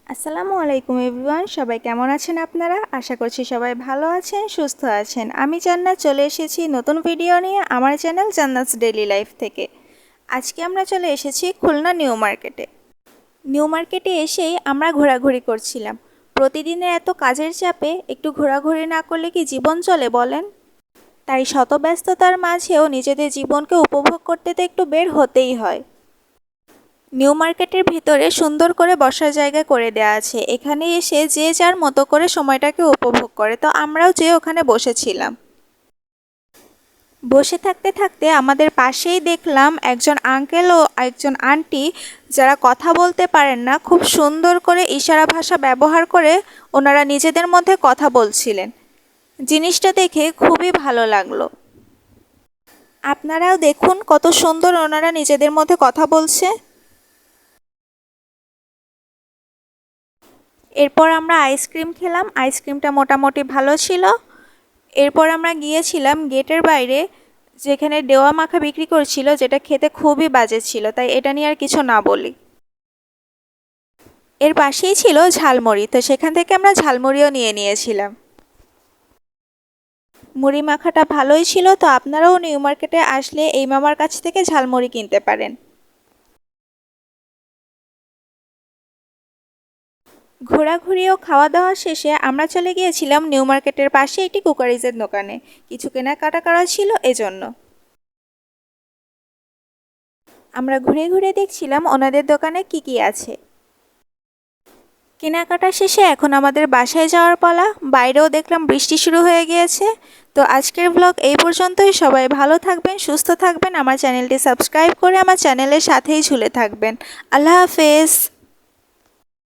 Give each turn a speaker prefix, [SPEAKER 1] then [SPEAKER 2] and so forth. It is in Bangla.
[SPEAKER 1] আসসালামু আলাইকুম এভরিওয়ান, সবাই কেমন আছেন আপনারা? আশা করছি সবাই ভালো আছেন, সুস্থ আছেন। আমি জান্নাত চলে এসেছি নতুন ভিডিও নিয়ে আমার চ্যানেল জান্নাতস ডেইলি লাইফ থেকে। আজকে আমরা চলে এসেছি খুলনা নিউ মার্কেটে। নিউ মার্কেটে এসেই আমরা ঘোরাঘুরি করছিলাম। প্রতিদিনের এত কাজের চাপে একটু ঘোরাঘুরি না করলে কি জীবন চলে বলেন? তাই শত ব্যস্ততার মাঝেও নিজেদের জীবনকে উপভোগ করতে তো একটু বের হতেই হয়। নিউ মার্কেটের ভিতরে সুন্দর করে বসার জায়গা করে দেওয়া আছে। এখানে এসে যে যার মতো করে সময়টাকে উপভোগ করে, তো আমরাও যেয়ে ওখানে বসেছিলাম। বসে থাকতে থাকতে আমাদের পাশেই দেখলাম একজন আঙ্কেল ও একজন আন্টি, যারা কথা বলতে পারেন না, খুব সুন্দর করে ইশারা ভাষা ব্যবহার করে ওনারা নিজেদের মধ্যে কথা বলছিলেন। জিনিসটা দেখে খুবই ভালো লাগলো। আপনারাও দেখুন কত সুন্দর ওনারা নিজেদের মধ্যে কথা বলছে। এরপর আমরা আইসক্রিম খেলাম। আইসক্রিমটা মোটামুটি ভালো ছিল। এরপর আমরা গিয়েছিলাম গেটের বাইরে, যেখানে দেওয়া মাখা বিক্রি করছিল, যেটা খেতে খুবই বাজে ছিল, তাই এটা নিয়ে আর কিছু না বলি। এর পাশেই ছিল ঝালমুড়ি, তো সেখান থেকে আমরা ঝালমুড়িও নিয়ে নিয়েছিলাম। মুড়ি মাখাটা ভালোই ছিল, তো আপনারাও নিউ মার্কেটে আসলে এই মামার কাছ থেকে ঝালমুড়ি কিনতে পারেন। ঘোরাঘুরি ও খাওয়া দাওয়া শেষে আমরা চলে গিয়েছিলাম নিউ মার্কেটের পাশে একটি কুকারিজের দোকানে। কিছু কেনাকাটা করা ছিল এজন্য। আমরা ঘুরে ঘুরে দেখছিলাম ওনাদের দোকানে কি কি আছে। কেনাকাটা শেষে এখন আমাদের বাসায় যাওয়ার পালা। বাইরেও দেখলাম বৃষ্টি শুরু হয়ে গিয়েছে। তো আজকের ব্লগ এই পর্যন্তই। সবাই ভালো থাকবেন, সুস্থ থাকবেন, আমার চ্যানেলটি সাবস্ক্রাইব করে আমার চ্যানেলের সাথেই ঝুলে থাকবেন। আল্লাহ হাফেজ।